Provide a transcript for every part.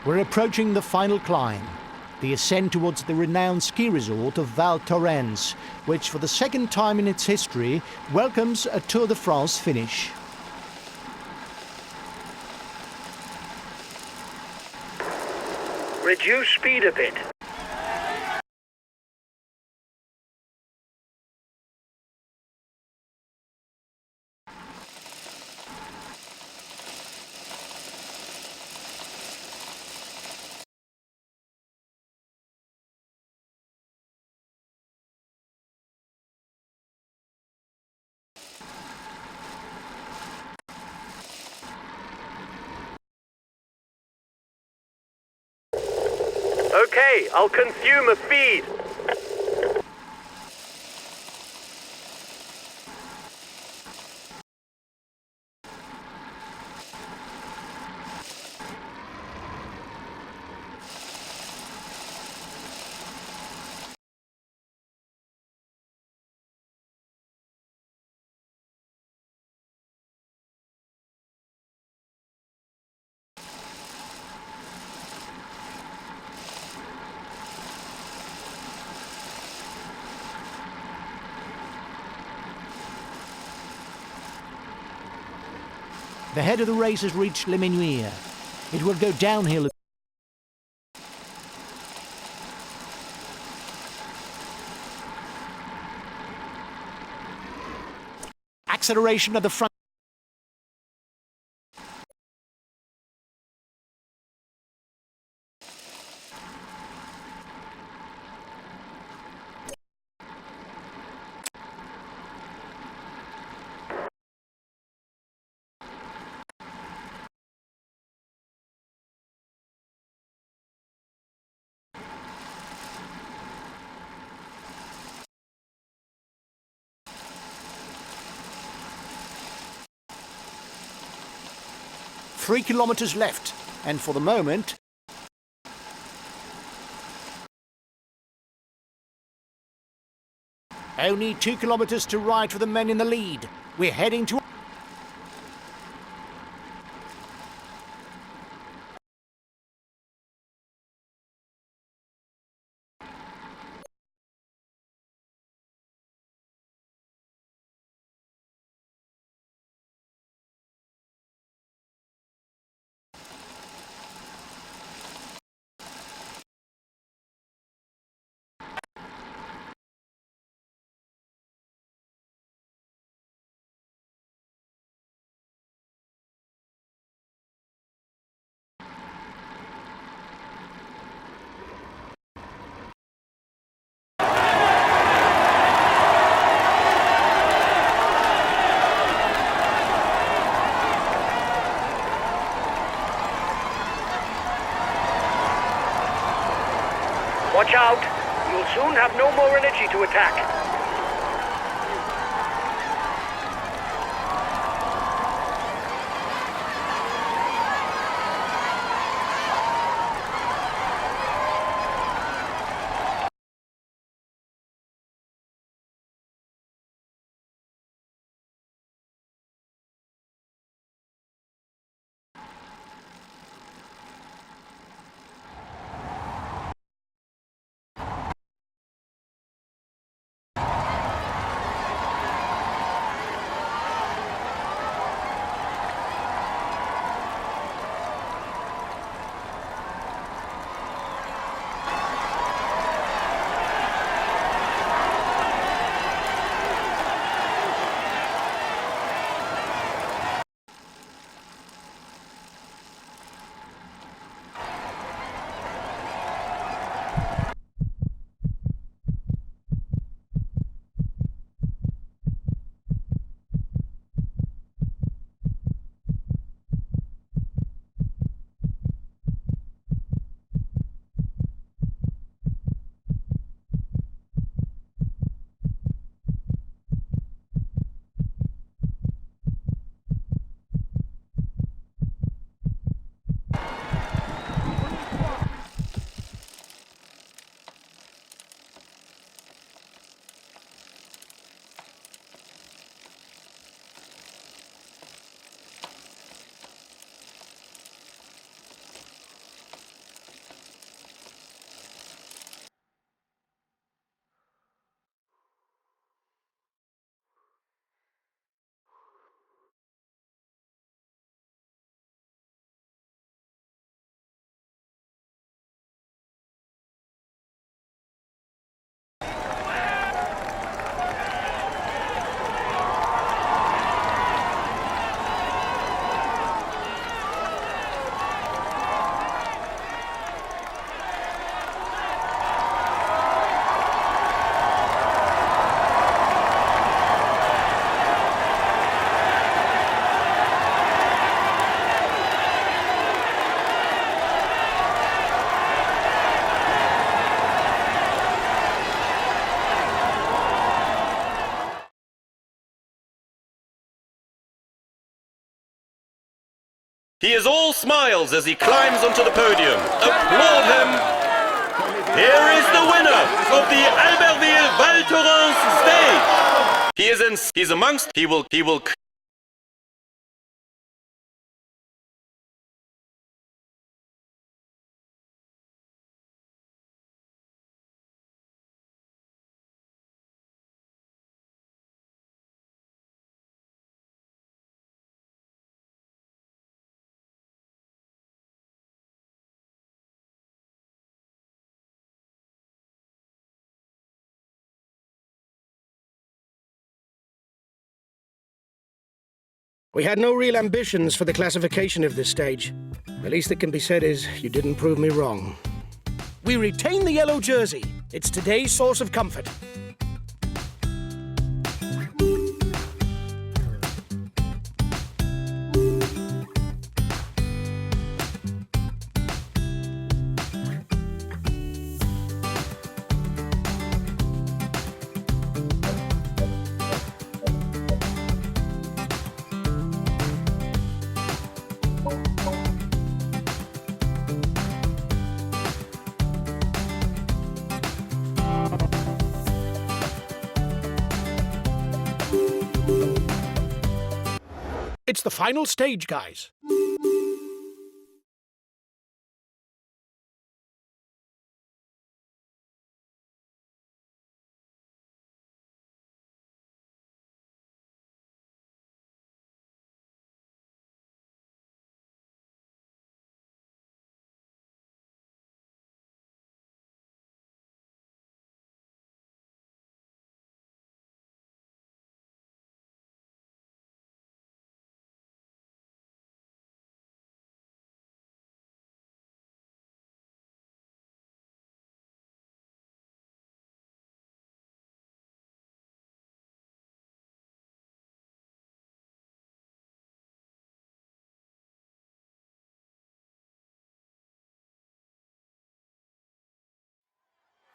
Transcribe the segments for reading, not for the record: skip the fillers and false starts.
We're approaching the final climb, the ascent towards the renowned ski resort of Val Thorens, which for the second time in its history welcomes a Tour de France finish. Reduce speed a bit. Okay, I'll consume a feed. The head of the race has reached Le Menuire. It will go downhill. Acceleration at the front. Three kilometers left, and for the moment, only 2 kilometers to ride for the men in the lead. We're heading to... Watch out! You'll soon have no more energy to attack. He is all smiles as he climbs onto the podium. Applaud him. Here is the winner of the Albertville Val Thorens stage. He's amongst, he will. We had no real ambitions for the classification of this stage. The least that can be said is, you didn't prove me wrong. We retain the yellow jersey. It's today's source of comfort. It's the final stage, guys.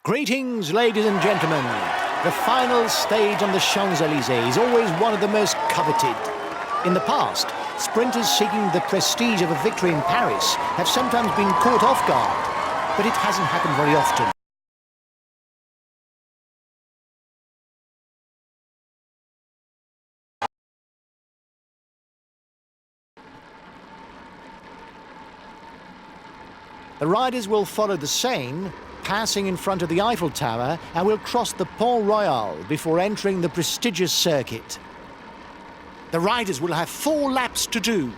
Greetings, ladies and gentlemen. The final stage on the Champs-Élysées is always one of the most coveted. In the past, sprinters seeking the prestige of a victory in Paris have sometimes been caught off guard, but it hasn't happened very often. The riders will follow the Seine, passing in front of the Eiffel Tower, and will cross the Pont Royal before entering the prestigious circuit. The riders will have 4 laps to do.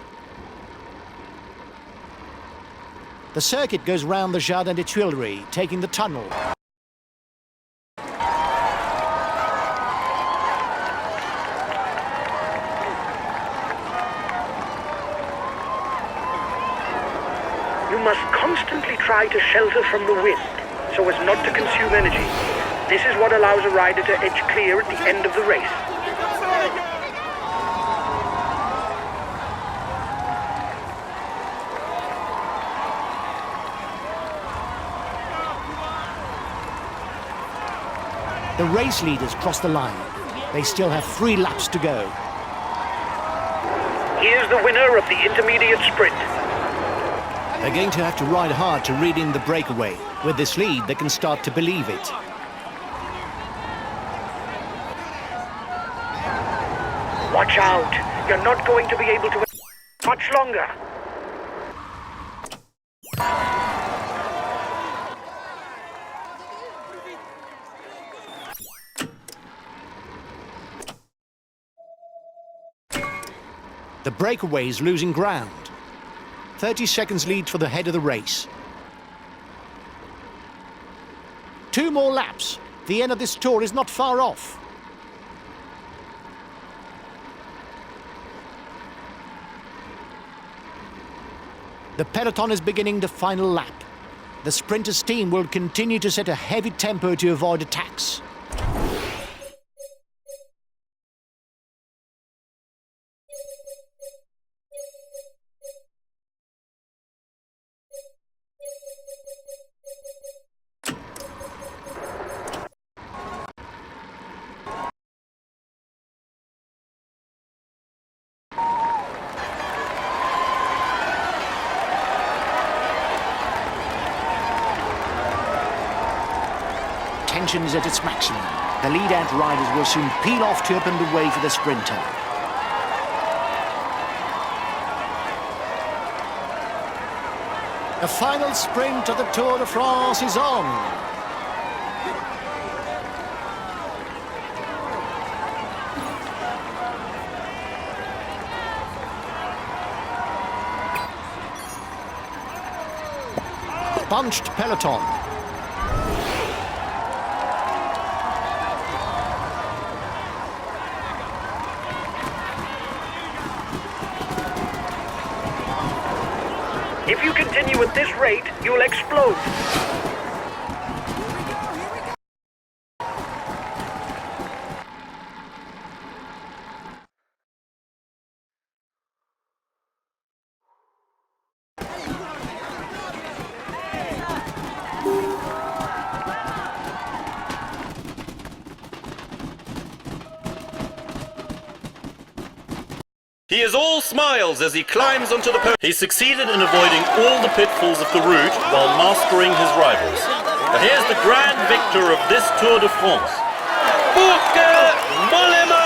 The circuit goes round the Jardin des Tuileries, taking the tunnel. You must constantly try to shelter from the wind, so as not to consume energy. This is what allows a rider to edge clear at the end of the race. The race leaders cross the line. They still have 3 laps to go. Here's the winner of the intermediate sprint. They're going to have to ride hard to read in the breakaway. With this lead, they can start to believe it. Watch out! You're not going to be able to much longer. The breakaway is losing ground. 30 seconds lead for the head of the race. 2 more laps. The end of this tour is not far off. The peloton is beginning the final lap. The sprinters' team will continue to set a heavy tempo to avoid attacks. tension is at its maximum. The lead-out riders will soon peel off to open the way for the sprinter. The final sprint of the Tour de France is on. Bunched peloton. If you continue at this rate, you'll explode. He is all smiles as he climbs onto the podium. He succeeded in avoiding all the pitfalls of the route while mastering his rivals. But here's the grand victor of this Tour de France, Bouke Mollema!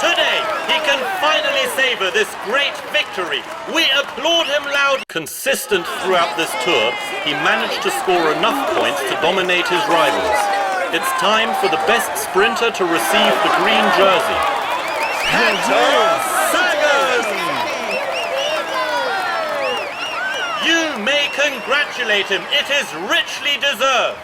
Today, he can finally savor this great victory. We applaud him loud. Consistent throughout this tour, he managed to score enough points to dominate his rivals. It's time for the best sprinter to receive the green jersey. Peter Sagan! You may congratulate him. It is richly deserved.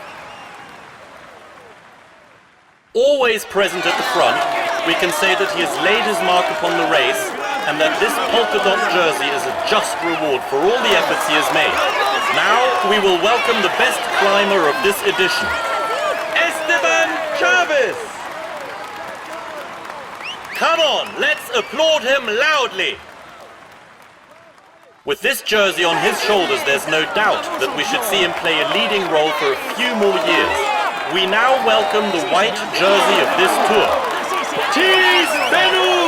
Always present at the front, we can say that he has laid his mark upon the race and that this polka dot jersey is a just reward for all the efforts he has made. Now we will welcome the best climber of this edition, Esteban Chaves! Come on, let's applaud him loudly! With this jersey on his shoulders, there's no doubt that we should see him play a leading role for a few more years. We now welcome the white jersey of this tour, Thies Benoot!